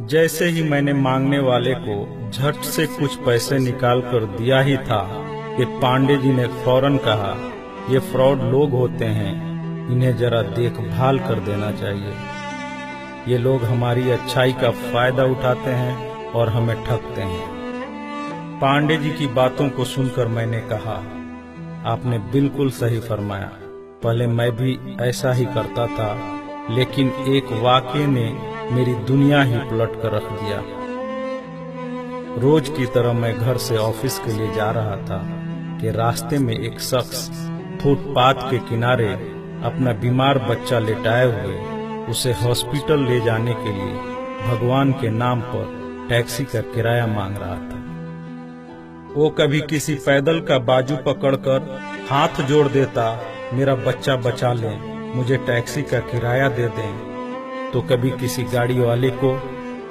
जैसे ही मैंने मांगने वाले को झट से कुछ पैसे निकाल कर दिया ही था कि पांडे जी ने फौरन कहा, ये फ्रॉड लोग होते हैं, इन्हें जरा देखभाल कर देना चाहिए। ये लोग हमारी अच्छाई का फायदा उठाते हैं और हमें ठगते हैं। पांडे जी की बातों को सुनकर मैंने कहा, आपने बिल्कुल सही फरमाया। पहले मैं भी ऐसा ही करता था, लेकिन एक वाक़ये ने मेरी दुनिया ही पलट कर रख दिया। रोज की तरह मैं घर से ऑफिस के लिए जा रहा था कि रास्ते में एक शख्स फुटपाथ के किनारे अपना बीमार बच्चा लेटाए हुए उसे हॉस्पिटल ले जाने के लिए भगवान के नाम पर टैक्सी का किराया मांग रहा था। वो कभी किसी पैदल का बाजू पकड़कर हाथ जोड़ देता, मेरा बच्चा बचा लें, मुझे टैक्सी का किराया दे दें, तो कभी किसी गाड़ी वाले को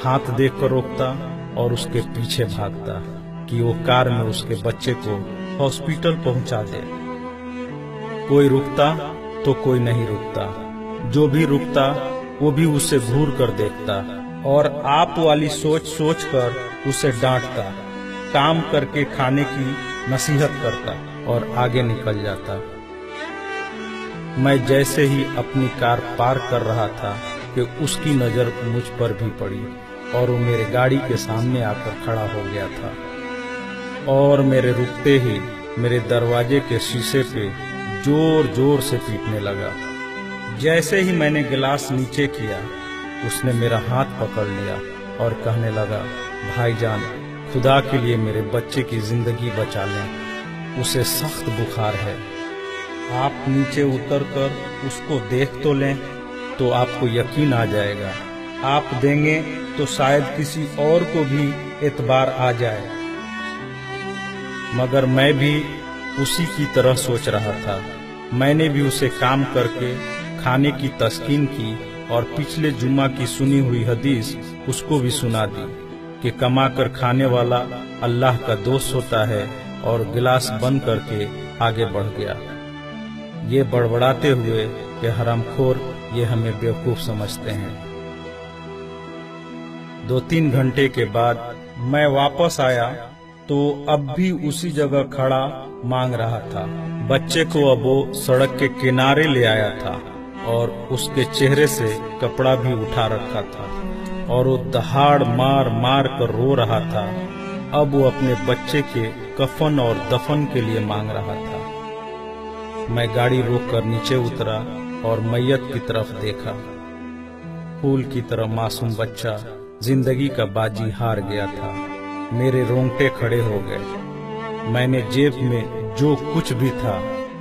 हाथ देकर रोकता और उसके पीछे भागता कि वो कार में उसके बच्चे को हॉस्पिटल पहुंचा दे। कोई रुकता तो कोई नहीं रुकता, जो भी रुकता वो भी उसे घूर कर देखता और आप वाली सोच सोच कर उसे डांटता, काम करके खाने की नसीहत करता और आगे निकल जाता। मैं जैसे ही अपनी कार पार कर रहा था कि उसकी नजर मुझ पर भी पड़ी और वो मेरे गाड़ी के सामने आकर खड़ा हो गया था और मेरे रुकते ही मेरे दरवाजे के शीशे पे जोर जोर से पीटने लगा। जैसे ही मैंने गिलास नीचे किया, उसने मेरा हाथ पकड़ लिया और कहने लगा, भाईजान, खुदा के लिए मेरे बच्चे की जिंदगी बचा लें, उसे सख्त बुखार है, आप नीचे उतरकर उसको देख तो लें तो आपको यकीन आ जाएगा, आप देंगे तो शायद किसी और को भी एतबार आ जाए। मगर मैं भी उसी की तरह सोच रहा था। मैंने भी उसे काम करके खाने की तस्कीन की और पिछले जुम्मा की सुनी हुई हदीस उसको भी सुना दी कि कमा कर खाने वाला अल्लाह का दोस्त होता है, और गिलास बंद करके आगे बढ़ गया, ये बड़बड़ाते हुए कि हरामखोर, ये हमें बेवकूफ समझते हैं। 2-3 घंटे के बाद मैं वापस आया तो अब भी उसी जगह खड़ा मांग रहा था। बच्चे को अब वो सड़क के किनारे ले आया था और उसके चेहरे से कपड़ा भी उठा रखा था और वो दहाड़ मार मार कर रो रहा था। अब वो अपने बच्चे के कफन और दफन के लिए मांग रहा था। मैं गाड़ी रोककर नीचे उतरा और मैयत की तरफ देखा। फूल की तरह मासूम बच्चा जिंदगी का बाजी हार गया था। मेरे रोंगटे खड़े हो गए। मैंने जेब में जो कुछ भी था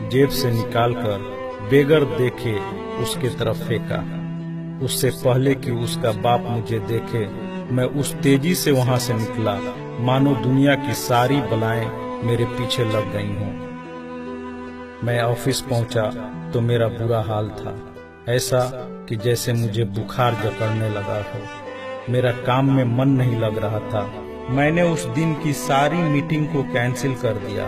जेब से निकालकर बेगर देखे उसके तरफ फेंका। उससे पहले कि उसका बाप मुझे देखे, मैं उस तेजी से वहां से निकला मानो दुनिया की सारी बलाएं मेरे पीछे लग गई हों। मैं ऑफिस पहुंचा तो मेरा बुरा हाल था, ऐसा कि जैसे मुझे बुखार जकड़ने लगा हो। मेरा काम में मन नहीं लग रहा था। मैंने उस दिन की सारी मीटिंग को कैंसिल कर दिया।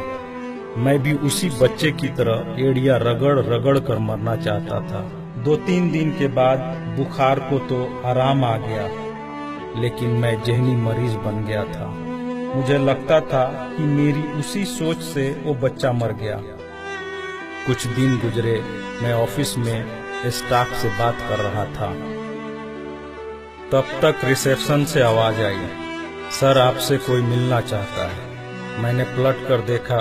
मैं भी उसी बच्चे की तरह एड़िया रगड़ रगड़ कर मरना चाहता था। 2-3 दिन के बाद बुखार को तो आराम आ गया, लेकिन मैं जहनी मरीज बन गया था। मुझे लगता था कि मेरी उसी सोच से वो बच्चा मर गया। कुछ दिन गुजरे, मैं ऑफिस में स्टाफ से बात कर रहा था। तब तक रिसेप्शन से आवाज आई, सर आपसे कोई मिलना चाहता है। मैंने पलट कर देखा,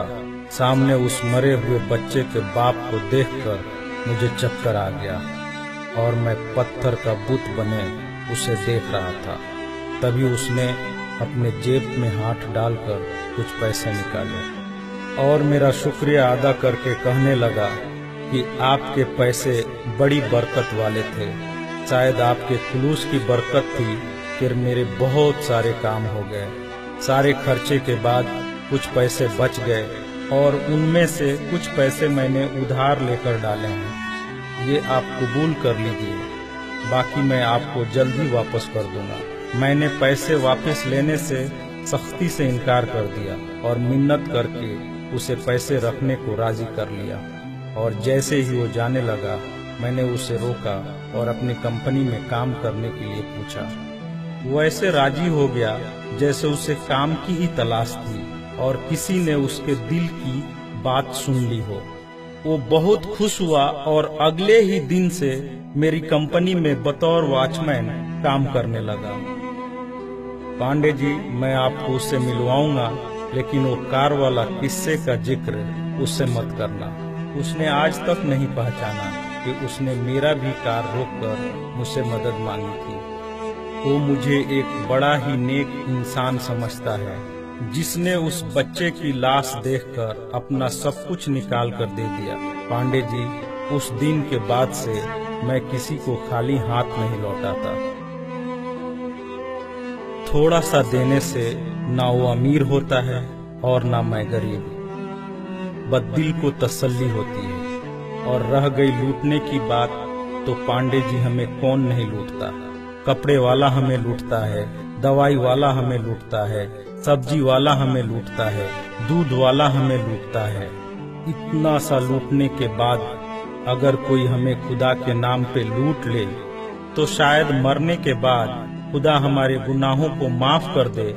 सामने उस मरे हुए बच्चे के बाप को देखकर मुझे चक्कर आ गया और मैं पत्थर का बुत बने उसे देख रहा था। तभी उसने अपने जेब में हाथ डालकर कुछ पैसे निकाले और मेरा शुक्रिया अदा करके कहने लगा कि आपके पैसे बड़ी बरकत वाले थे। शायद आपके खुलूस की बरकत थी कि मेरे बहुत सारे काम हो गए। सारे खर्चे के बाद कुछ पैसे बच गए और उनमें से कुछ पैसे मैंने उधार लेकर डाले हैं। ये आप कबूल कर लीजिए, बाकी मैं आपको जल्दी वापस कर दूंगा। मैंने पैसे वापस लेने से सख्ती से इनकार कर दिया और मिन्नत करके उसे पैसे रखने को राजी कर लिया। और जैसे ही वो जाने लगा, मैंने उसे रोका और अपनी कंपनी में काम करने के लिए पूछा। वैसे राजी हो गया जैसे उसे काम की ही तलाश थी और किसी ने उसके दिल की बात सुन ली हो। वो बहुत खुश हुआ और अगले ही दिन से मेरी कंपनी में बतौर वॉचमैन काम करने लगा। पांडे जी, मैं आपको उससे मिलवाऊंगा, लेकिन वो कार वाला किस्से का जिक्र उससे मत करना। उसने आज तक नहीं पहचाना कि उसने मेरा भी कार रोककर मुझसे मदद मांगी थी। वो मुझे एक बड़ा ही नेक इंसान समझता है, जिसने उस बच्चे की लाश देखकर अपना सब कुछ निकाल कर दे दिया। पांडे जी, उस दिन के बाद से मैं किसी को खाली हाथ नहीं लौटाता। थोड़ा सा देने से ना वो अमीर होता है और ना मैं गरीब, बस दिल को तसल्ली होती है। और रह गई लूटने की बात, तो पांडे जी हमें कौन नहीं लूटता। कपड़े वाला हमें लूटता है, दवाई वाला हमें लूटता है, सब्जी वाला हमें लूटता है, दूध वाला हमें लूटता है। इतना सा लूटने के बाद अगर कोई हमें खुदा के नाम पे लूट ले, तो शायद मरने के बाद खुदा हमारे गुनाहों को माफ कर दे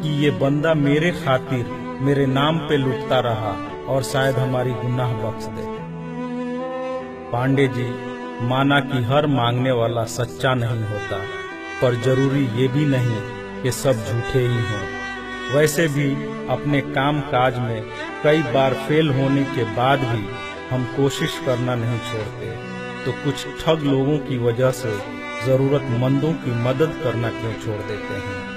कि ये बंदा मेरे खातिर मेरे नाम पे लूटता रहा, और शायद हमारी गुनाह बख्श दे। पांडे जी, माना कि हर मांगने वाला सच्चा नहीं होता, पर जरूरी ये भी नहीं कि सब झूठे ही हों। वैसे भी अपने काम काज में कई बार फेल होने के बाद भी हम कोशिश करना नहीं छोड़ते, तो कुछ ठग लोगों की वजह से जरूरतमंदों की मदद करना क्यों छोड़ देते हैं।